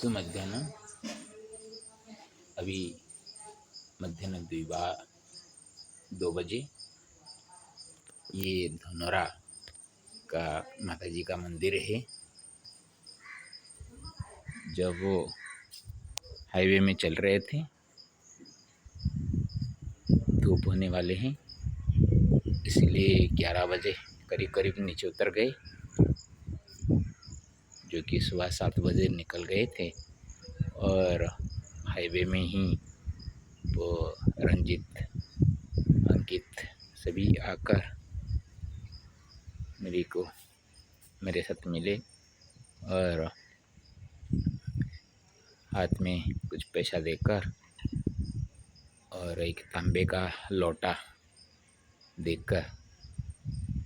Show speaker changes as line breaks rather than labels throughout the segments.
सुमध्याह्न अभी मध्याह्न 2 बजे। ये धनोरा का माता जी का मंदिर है। जब वो हाईवे में चल रहे थे, धूप होने वाले हैं, इसलिए 11 बजे करीब करीब नीचे उतर गए, जो कि सुबह 7 बजे निकल गए थे। और हाईवे में ही वो रंजित, अंकित सभी आकर मेरे साथ मिले और हाथ में कुछ पैसा देकर और एक तांबे का लोटा देकर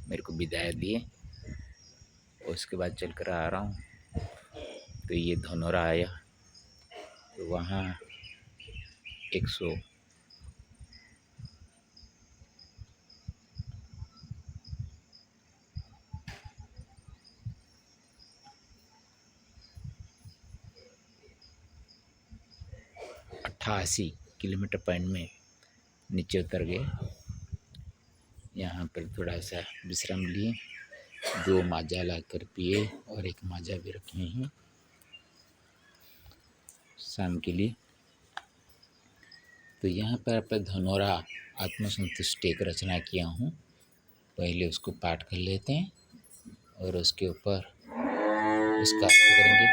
मेरे को विदाई दिए। उसके बाद चलकर आ रहा हूँ तो ये धनोरा आया, तो वहाँ 188 किलोमीटर पॉइंट में नीचे उतर गए। यहाँ पर थोड़ा सा विश्राम लिए, 2 माजा लाकर पिए और एक माजा भी रखे हैं शाम के लिए। तो यहाँ पर धनोरा आत्मसंतुष्टि एक रचना किया हूँ, पहले उसको पाठ कर लेते हैं और उसके ऊपर इसका अर्थ करेंगे।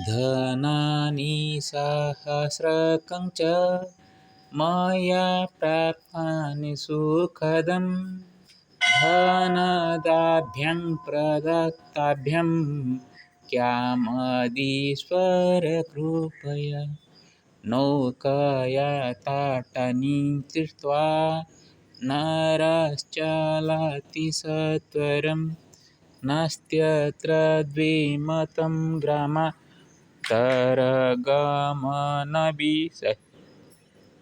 धनानि सहस्रकं च मया प्राप्तानि सुखदं धनदाभ्यं प्रदत्ताभ्यं क्यामदीश्वर कृपया नौकया ताटनीं तीर्त्वा नरश्चलति सत्वरं नास्त्यत्र द्विमतं ग्रामान्तरगमनविषये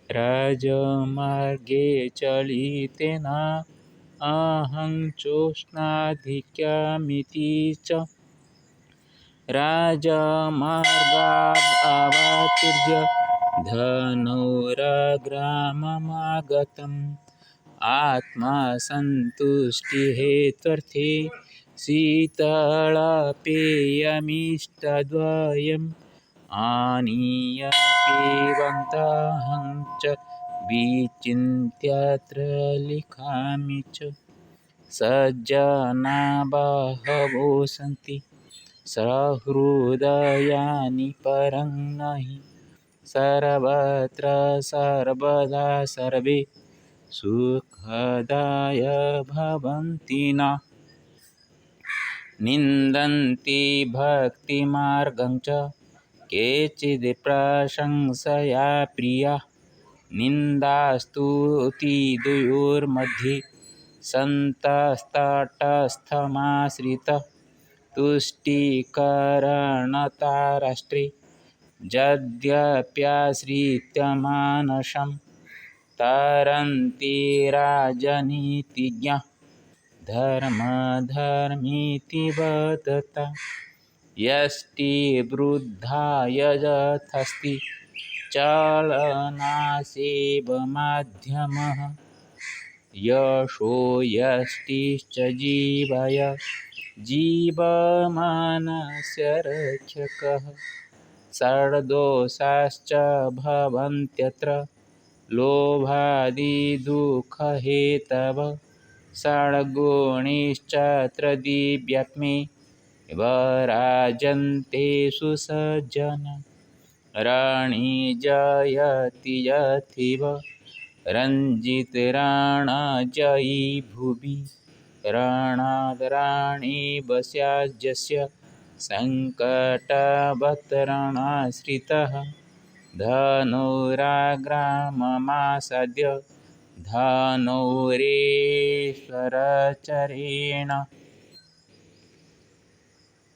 राजमार्गे चलितेन अहं चोष्णाधिक्यमिति च राजमार्गादवतीर्य धनौरग्राममागतम् आत्मसन्तुष्टिहेत्वर्थे शीतलपेयमिष्टद्वयम् आनीय पिबन्तहं च विचिन्त्यत्र लिखामि च। सज्जना बहवो सन्ति सहृदयानि परं नहि सर्वत्र सर्वदा सर्वे सुखदाय भवन्ति न निन्दन्ति भक्तिमार्गं च केचिद् प्रशंसया प्रिया निन्दास्तुतिद्वयोर्मध्ये सन्तस्तटस्थमाश्रितः तुष्टिकरणताराष्ट्रे यद्यप्याश्रित्य मानसं तरन्ति राजनीतिज्ञाः धर्मधर्मीति वदता यष्टिवृद्धाय यथास्ति चलनासेवमाध्यमः यशो यष्टिश्च जीवाय जीवमानस्य रक्षकः षड्दोषाश्च भवन्त्यत्र लोभादिदुःखहेतवः षड्गुणिश्चत्र दिव्यात्मे वराजन्ते सुसज्जना राणीजयति यथिव रञ्जितराणजयी भुवि रणाद् राणी वस्याजस्य सङ्कटवत्तरणाश्रितः धनौराग्राममासाद्य धनौरेश्वरचरेण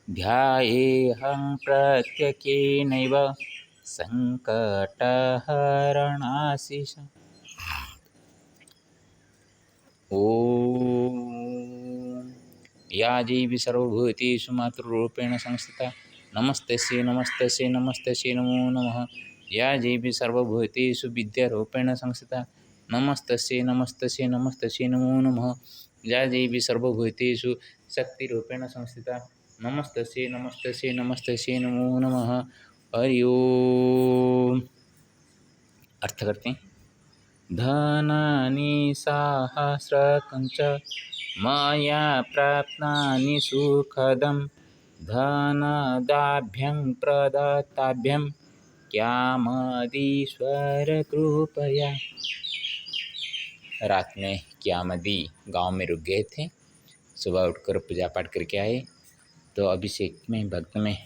ध्यायेऽहं प्रत्यक्षेणैव सङ्कटहरणाशिष। ॐ या देवी सर्वभूतेषु मातृरूपेण संस्थिता नमस्तस्यै नमस्तस्यै नमस्तस्यै नमो नमः। या देवी सर्वभूतेषु विद्यारूपेण संस्थिता नमस्तस्यै नमस्तस्यै नमस्तस्यै नमो नमः। या देवी सर्वभूतेषु शक्तिरूपेण संस्थिता नमस्तस्यै नमस्तस्यै नमस्तस्यै नमो नमः। हरि ओम। अर्थ करते हैं। धनानि सहस्रकं च मया प्राप्तानि सुखदं धनदाभ्यं प्रदत्ताभ्यं क्यामदीश्वर कृपया। रात में क्यामदी गांव में रुक गए थे। सुबह उठकर पूजा पाठ करके आए तो अभिषेक में भक्त में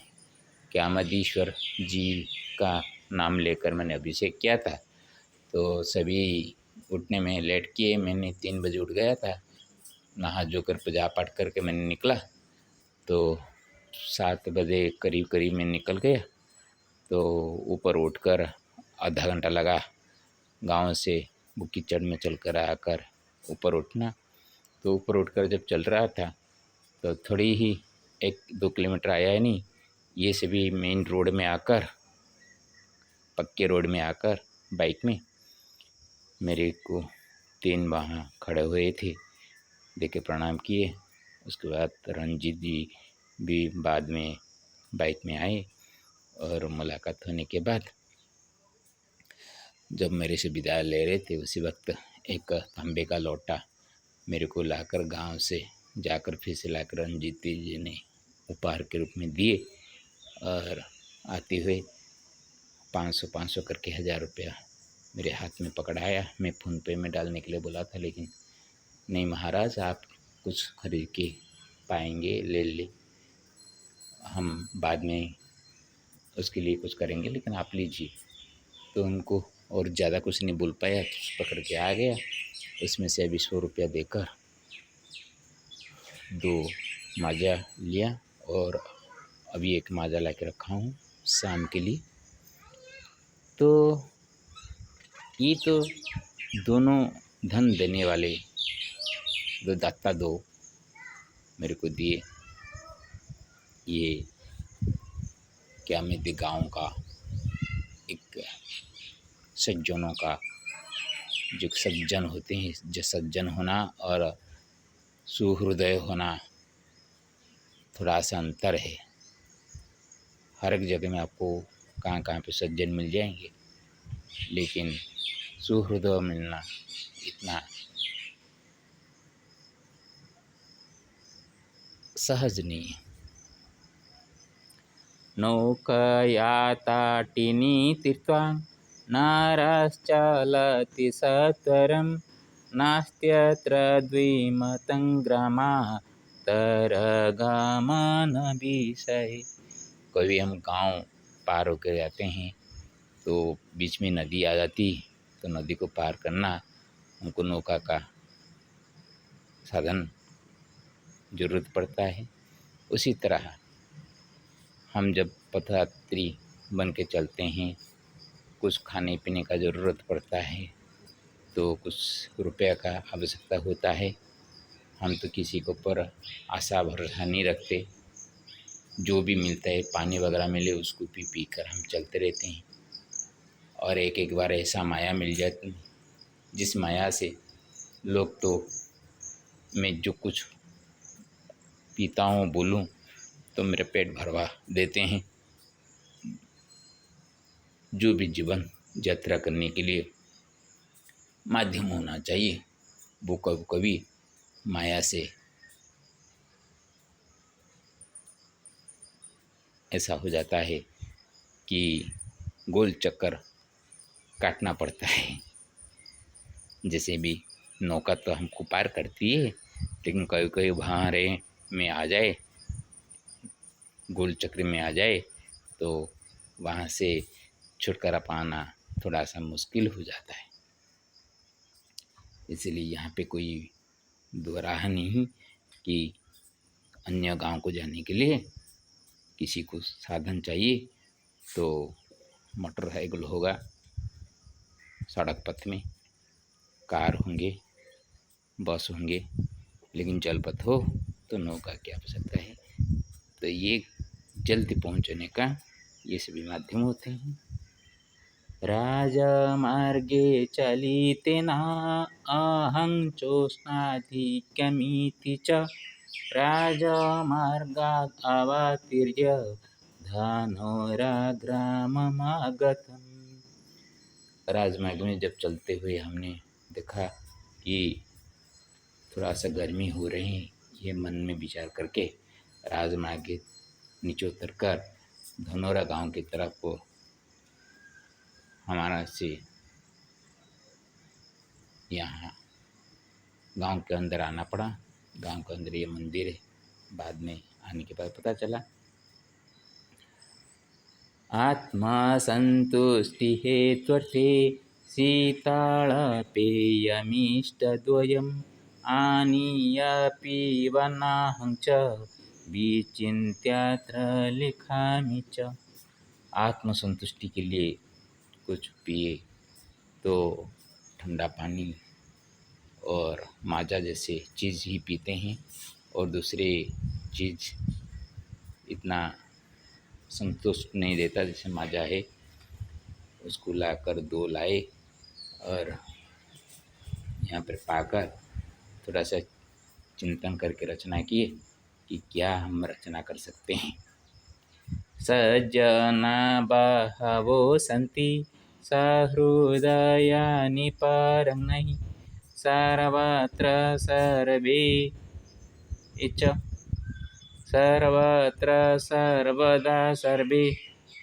क्यामदीश्वर जी का नाम लेकर मैंने अभिषेक किया था। तो सभी उठने में लेट किए। मैंने 3 बजे उठ गया था। नहा धोकर पूजा पाठ करके मैंने निकला तो 7 बजे करीब करीब मैं निकल गया। तो ऊपर उठकर आधा घंटा लगा गांव से वो कीचड़ में चलकर आकर ऊपर उठना। तो ऊपर उठकर जब चल रहा था तो थोड़ी ही 1-2 किलोमीटर आया है नहीं, ये सभी मेन रोड में आकर पक्के रोड में आकर बाइक में मेरे को 3 वहाँ खड़े हुए थे, देखे प्रणाम किए। उसके बाद रंजीत जी भी बाद में बाइक में आए और मुलाकात होने के बाद जब मेरे से विदा ले रहे थे उसी वक्त एक तांबे का लोटा मेरे को लाकर गांव से जाकर फिर से लाकर रंजीत जी ने उपहार के रूप में दिए और आते हुए 500 करके 1000 रुपया मेरे हाथ में पकड़ाया। मैं फ़ोन पे में डालने के लिए बोला था लेकिन नहीं महाराज, आप कुछ खरीद के पाएंगे ले ले, हम बाद में उसके लिए कुछ करेंगे, लेकिन आप लीजिए। तो उनको और ज़्यादा कुछ नहीं बोल पाया तो पकड़ के आ गया। उसमें से अभी 100 रुपया देकर 2 माजा लिया और अभी 1 माजा ला के रखा हूँ शाम के लिए। तो ये तो दोनों धन देने वाले दो दाता दो मेरे को दिए। ये क्या मेरे गांव का एक सज्जनों का जो सज्जन होते हैं, जो सज्जन होना और सुहृदय होना थोड़ा सा अंतर है। हर एक जगह में आपको कहाँ कहाँ पे सज्जन मिल जाएंगे, लेकिन सुहृदय मिलना इतना सहज नहीं है। नौकया ताटिनी तीर्था नारश्चलति सत्वरं नास्त्यत्र द्विमतं ग्रामान्तरगमन विषये। कभी हम गांव पार होकर जाते हैं तो बीच में नदी आ जाती, तो नदी को पार करना हमको नौका का साधन जरूरत पड़ता है। उसी तरह हम जब पथयात्री बन के चलते हैं, कुछ खाने पीने का ज़रूरत पड़ता है तो कुछ रुपया का आवश्यकता होता है। हम तो किसी के ऊपर आशा भरोसा नहीं रखते, जो भी मिलता है पानी वगैरह मिले उसको पी पी कर हम चलते रहते हैं। और एक एक बार ऐसा माया मिल जाती जिस माया से लोग तो मैं जो कुछ पीता हूँ बोलूँ तो मेरा पेट भरवा देते हैं। जो भी जीवन यात्रा करने के लिए माध्यम होना चाहिए वो कभी कभी माया से ऐसा हो जाता है कि गोल चक्कर काटना पड़ता है। जैसे भी नौका तो हमको पार करती है, लेकिन कभी कभी भारे में आ जाए, गोल चक्र में आ जाए तो वहाँ से छुटकारा पाना थोड़ा सा मुश्किल हो जाता है। इसलिए यहाँ पे कोई दोराह नहीं कि अन्य गांव को जाने के लिए किसी को साधन चाहिए तो मोटरसाइकिल होगा, सड़क पथ में कार होंगे, बस होंगे, लेकिन जलपथ हो तो नौका की आवश्यकता है। तो ये जल्दी पहुंचने का ये सभी माध्यम होते हैं। राजमार्गे चलितेना अहं चोष्णाधिक्यमिति च राजमार्गात् अवतीर्य धनोराग्राममागतम्। राजमार्ग में जब चलते हुए हमने देखा कि थोड़ा सा गर्मी हो रही है, ये मन में विचार करके राजमार्ग के नीचे उतरकर धनौरा गांव की तरफ को हमारा से यहाँ गांव के अंदर आना पड़ा। गांव के अंदर ये मंदिर है, बाद में आने के बाद पता चला। आत्मा संतुष्टि हेत्वर्थे शीतलपेयमिष्टद्वयम् आनीय पीवनाहं च विचिन्त्यात्र लिखामि च। आत्म संतुष्टि के लिए कुछ पिए तो ठंडा पानी और माजा जैसे चीज़ ही पीते हैं, और दूसरे चीज़ इतना संतुष्ट नहीं देता जैसे माजा है। उसको लाकर 2 लाए और यहाँ पर पाकर थोड़ा सा चिंतन करके रचना किए कि क्या हम रचना कर सकते हैं। सज्जना बहवो सन्ति सहृदयानि परंगहि सर्वत्र सर्वदा सर्वे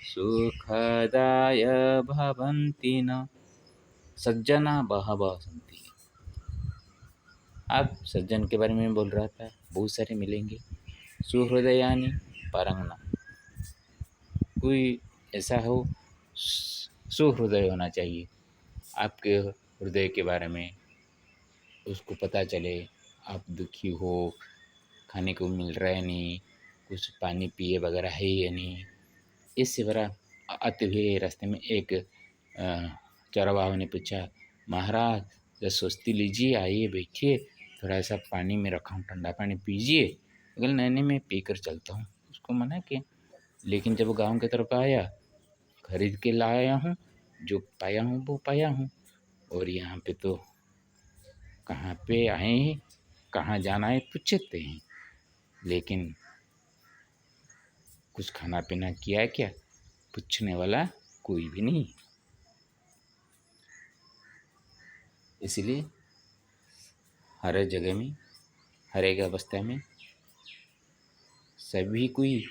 सुखदाय भवन्ति न। सज्जना बहवः सन्ति। अब सज्जन के बारे में बोल रहा था, बहुत सारे मिलेंगे। सुहृदयानि परंगना, कोई ऐसा हो सुहृदय होना चाहिए, आपके हृदय के बारे में उसको पता चले। आप दुखी हो, खाने को मिल रहा है नहीं, कुछ पानी पिए वगैरह है या नहीं, इससे बड़ा आते हुए रास्ते में एक चरवाहा ने पूछा, महाराज जरा स्वस्ति लीजिए, आइए बैठिए, थोड़ा सा पानी में रखा हूँ, ठंडा पानी पीजिए। अगर नहीं मैं पी कर चलता हूँ, उसको मना किया। लेकिन जब गांव की तरफ आया, खरीद के लाया हूँ, जो पाया हूँ वो पाया हूँ, और यहाँ पे तो कहाँ पे आए हैं, कहाँ जाना है पूछते हैं, लेकिन कुछ खाना पीना किया क्या, पूछने वाला कोई भी नहीं। इसलिए हर जगह में, हर एक अवस्था में सभी कोई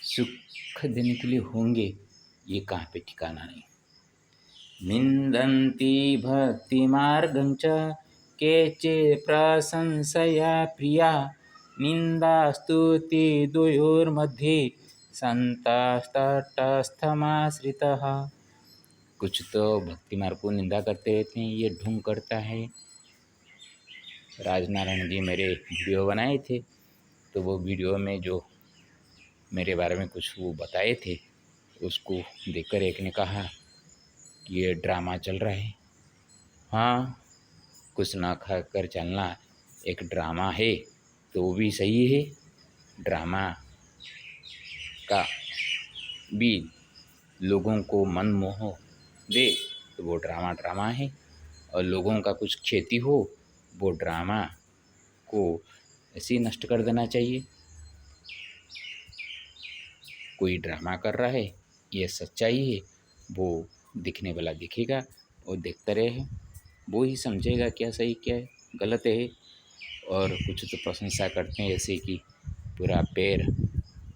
सुख देने के लिए होंगे, ये कहाँ पे ठिकाना नहीं। निंदन्ति भक्ति मार्गं च केचे प्रशंसया प्रिया निंदा स्तुति द्वयोर्मध्ये संतस्तटस्थमाश्रितः। कुछ तो भक्ति मार्ग को निंदा करते रहते हैं, ये ढोंग करता है। राजनारायण जी मेरे वीडियो बनाए थे, तो वो वीडियो में जो मेरे बारे में कुछ वो बताए थे, उसको देखकर एक ने कहा कि ये ड्रामा चल रहा है। हाँ, कुछ ना खाकर चलना एक ड्रामा है, तो वो भी सही है। ड्रामा का भी लोगों को मन मोह दे तो वो ड्रामा है, और लोगों का कुछ क्षति हो वो ड्रामा को ऐसे ही नष्ट कर देना चाहिए। कोई ड्रामा कर रहा है, ये सच्चाई है, वो दिखने वाला दिखेगा और देखता रहे, वो ही समझेगा क्या सही क्या है गलत है। और कुछ तो प्रशंसा करते हैं, जैसे कि पूरा पैर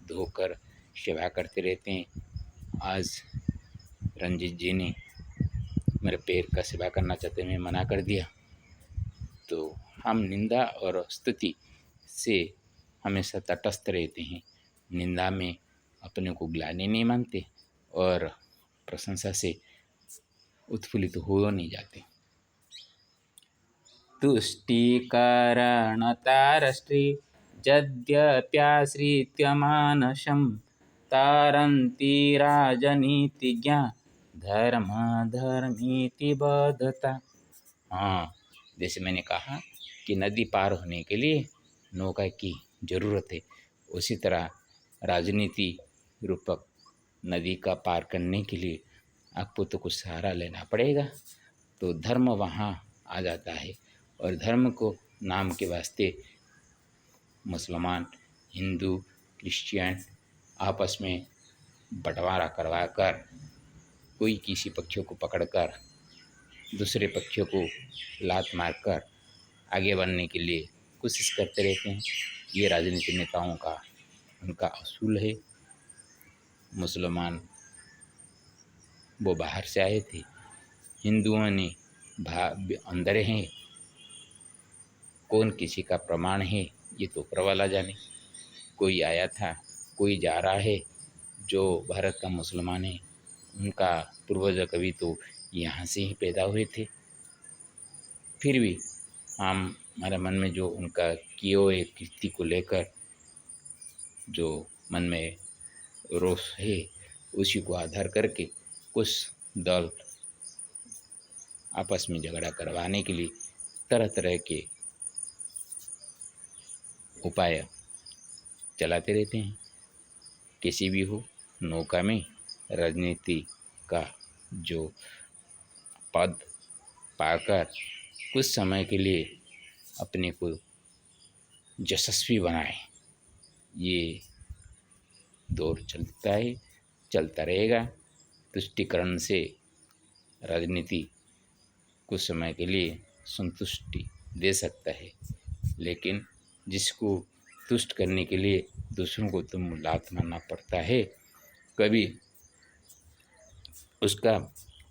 धोकर सेवा करते रहते हैं। आज रंजीत जी ने मेरे पैर का सेवा करना चाहते, मैं मना कर दिया। तो हम निंदा और स्तुति से हमेशा तटस्थ रहते हैं। निंदा में अपने को ग्लानि नहीं मानते और प्रशंसा से उत्फुल्लित हो नहीं जाते। तुष्टिकरणतारष्ट्रे यद्यप्याश्रित्य मानसं तारन्ति राजनीतिज्ञा धर्मीति बद्धता। हाँ, जैसे मैंने कहा कि नदी पार होने के लिए नौका की ज़रूरत है, उसी तरह राजनीति रूपक नदी का पार करने के लिए आपको तो कुछ सहारा लेना पड़ेगा। तो धर्म वहाँ आ जाता है और धर्म को नाम के वास्ते मुसलमान, हिंदू, क्रिश्चियन आपस में बंटवारा करवा कर कोई किसी पक्षों को पकड़कर दूसरे पक्षों को लात मारकर आगे बढ़ने के लिए कोशिश करते रहते हैं। ये राजनीतिक नेताओं का उनका असूल है। मुसलमान वो बाहर से आए थे, हिंदुओं ने अंदर हैं, कौन किसी का प्रमाण है ये तो ऊपर वाला जाने। कोई आया था, कोई जा रहा है। जो भारत का मुसलमान है उनका पूर्वज कभी तो यहाँ से ही पैदा हुए थे। फिर भी हम हमारे मन में जो उनका किए हुए कृति को लेकर जो मन में रोष है उसी को आधार करके कुछ दल आपस में झगड़ा करवाने के लिए तरह तरह के उपाय चलाते रहते हैं। किसी भी हो, नौका में राजनीति का जो पद पाकर कुछ समय के लिए अपने को यशस्वी बनाए, ये दौर चलता है, चलता रहेगा। तुष्टिकरण से राजनीति कुछ समय के लिए संतुष्टि दे सकता है, लेकिन जिसको तुष्ट करने के लिए दूसरों को तुम लात मारना पड़ता है, कभी उसका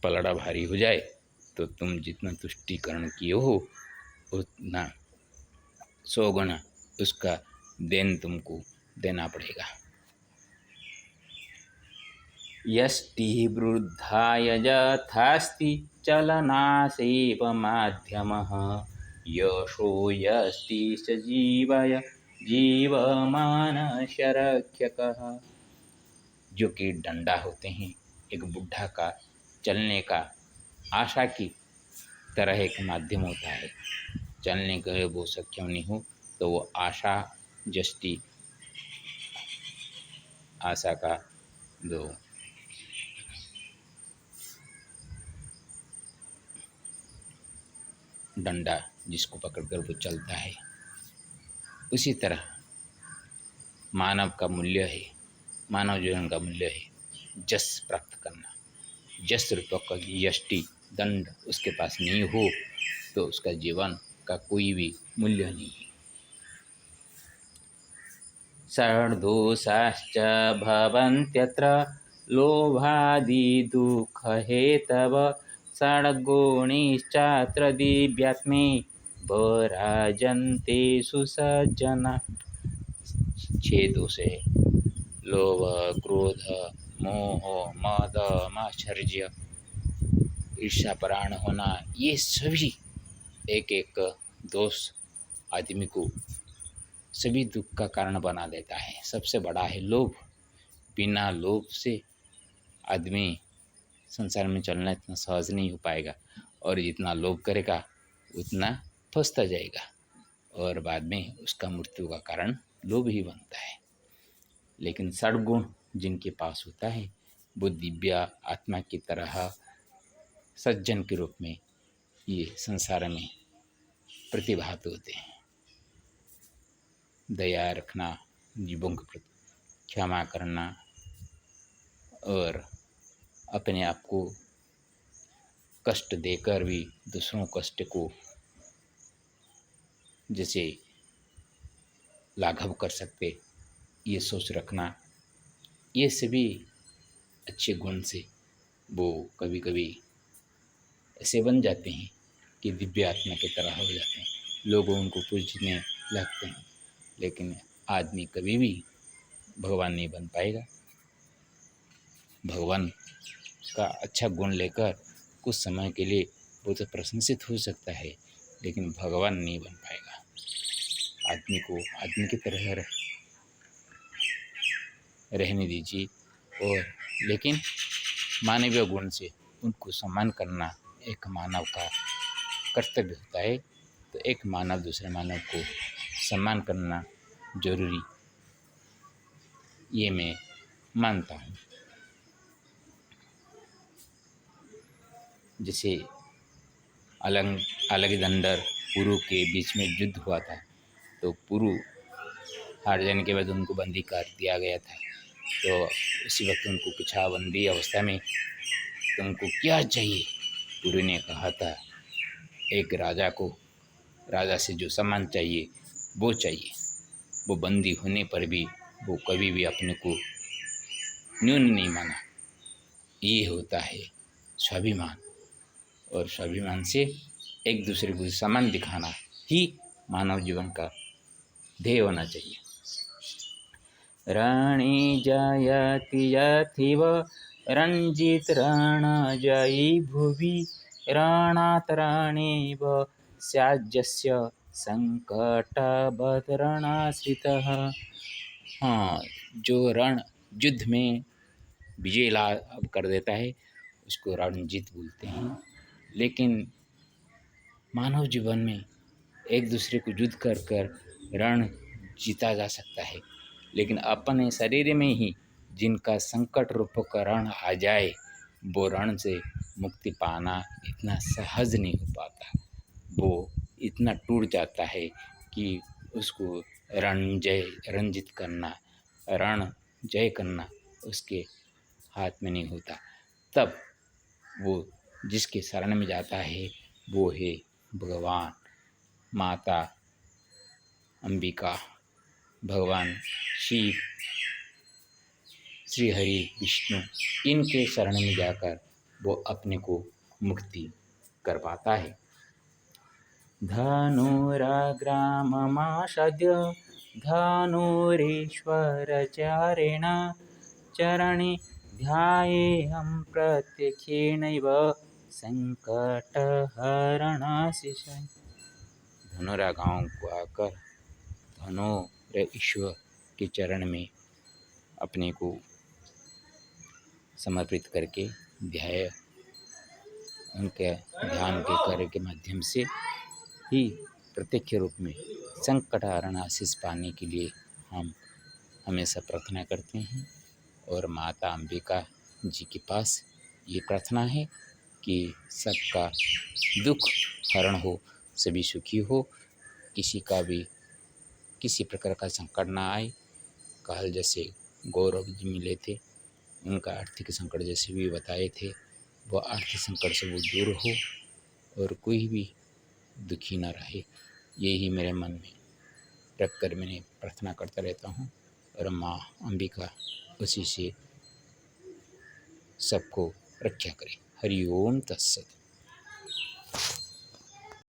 पलड़ा भारी हो जाए तो तुम जितना तुष्टिकरण किए हो उतना 100 गुना उसका देन तुमको देना पड़ेगा। यष्टि वृद्धाय यथास्ति चलनासेव माध्यमः यशो यष्टि स जीवाय जीवमानस्य रक्षकः। जो कि डंडा होते हैं, एक बुढ़ा का चलने का आशा की तरह एक माध्यम होता है। चलने के वो सक्षम नहीं हो तो वो आशा जष्टि आशा का जो डंडा जिसको पकड़कर वो चलता है, उसी तरह मानव का मूल्य है, मानव जीवन का मूल्य है जस प्राप्त करना। जस रूपक यष्टि दंड उसके पास नहीं हो तो उसका जीवन का कोई भी मूल्य नहीं है। षड्दोषाश्च भवन्त्यत्र लोभादि दुःखहेतव षड्गुणिश्चात्र दिव्यात्मे भराजन्ते सुसज्जना। 6 दोष है, लोभ, क्रोध, मोह, मद, मात्सर्य, ईर्ष्यापरायण होना। ये सभी एक एक दोष आदमी को सभी दुख का कारण बना देता है। सबसे बड़ा है लोभ। बिना लोभ से आदमी संसार में चलना इतना सहज नहीं हो पाएगा, और जितना लोभ करेगा उतना फंसता जाएगा और बाद में उसका मृत्यु का कारण लोभ ही बनता है। लेकिन सद्गुण जिनके पास होता है वो दिव्य आत्मा की तरह सज्जन के रूप में ये संसार में प्रतिभात होते हैं। दया रखना, जीवों के प्रति क्षमा करना और अपने आप को कष्ट देकर भी दूसरों कष्ट को जैसे लाघव कर सकते, ये सोच रखना, ये सभी अच्छे गुण से वो कभी कभी ऐसे बन जाते हैं कि दिव्य आत्मा की तरह हो जाते हैं। लोग उनको पूजने लगते हैं, लेकिन आदमी कभी भी भगवान नहीं बन पाएगा। भगवान का अच्छा गुण लेकर कुछ समय के लिए वो तो प्रशंसित हो सकता है, लेकिन भगवान नहीं बन पाएगा। आदमी को आदमी की तरह रहने दीजिए, और लेकिन मानवीय गुण से उनको सम्मान करना एक मानव का कर्तव्य होता है। तो एक मानव दूसरे मानव को सम्मान करना जरूरी, ये मैं मानता हूँ। जैसे अलग अलकनंदा पुरु के बीच में युद्ध हुआ था, तो पुरु हार जाने के बाद उनको बंदी कर दिया गया था। तो उसी वक्त उनको पूछा बंदी अवस्था में, तुमको क्या चाहिए? पुरु ने कहा था, एक राजा को राजा से जो सम्मान चाहिए वो चाहिए। वो बंदी होने पर भी वो कभी भी अपने को न्यून नहीं माना। ये होता है स्वाभिमान, और स्वाभिमान से एक दूसरे को सम्मान दिखाना ही मानव जीवन का ध्येय होना चाहिए। रणे जयति यथिव रंजित रण जयी भुवि रणात् रणेव स्याज्यस्य संकटवत् रणाश्रितः। हाँ, जो रण युद्ध में विजय लाभ कर देता है उसको रणजीत बोलते हैं। लेकिन मानव जीवन में एक दूसरे को युद्ध कर कर रण जीता जा सकता है, लेकिन अपने शरीर में ही जिनका संकट रूप का रण आ जाए वो रण से मुक्ति पाना इतना सहज नहीं हो पाता। वो इतना टूट जाता है कि उसको रंजित करना, रण जय करना उसके हाथ में नहीं होता। तब वो जिसके शरण में जाता है वो है भगवान, माता अंबिका, भगवान शिव, श्री हरि विष्णु, इनके शरण में जाकर वो अपने को मुक्ति कर पाता है। धनुराग्राममासाद्य धनुरीश्वरचारेण चरणे ध्यायेऽहं प्रत्यक्षेणैव संकटहरणाशिषम्। धनुरा गांव को आकर धनुर ईश्वर के चरण में अपने को समर्पित करके ध्याय, उनके ध्यान के कार्य के माध्यम से ही प्रत्यक्ष रूप में संकट हरण आशीष पाने के लिए हम हमेशा प्रार्थना करते हैं। और माता अंबिका जी के पास ये प्रार्थना है कि सबका दुख हरण हो, सभी सुखी हो, किसी का भी किसी प्रकार का संकट ना आए। कल जैसे गौरव जी मिले थे, उनका आर्थिक संकट जैसे भी बताए थे, वो आर्थिक संकट से वो दूर हो और कोई भी दुखी ना रहे। यही मेरे मन में रख कर मैंने प्रार्थना करता रहता हूँ, और माँ अंबिका उसी से सबको रक्षा करे। हरि ओम तत्सत।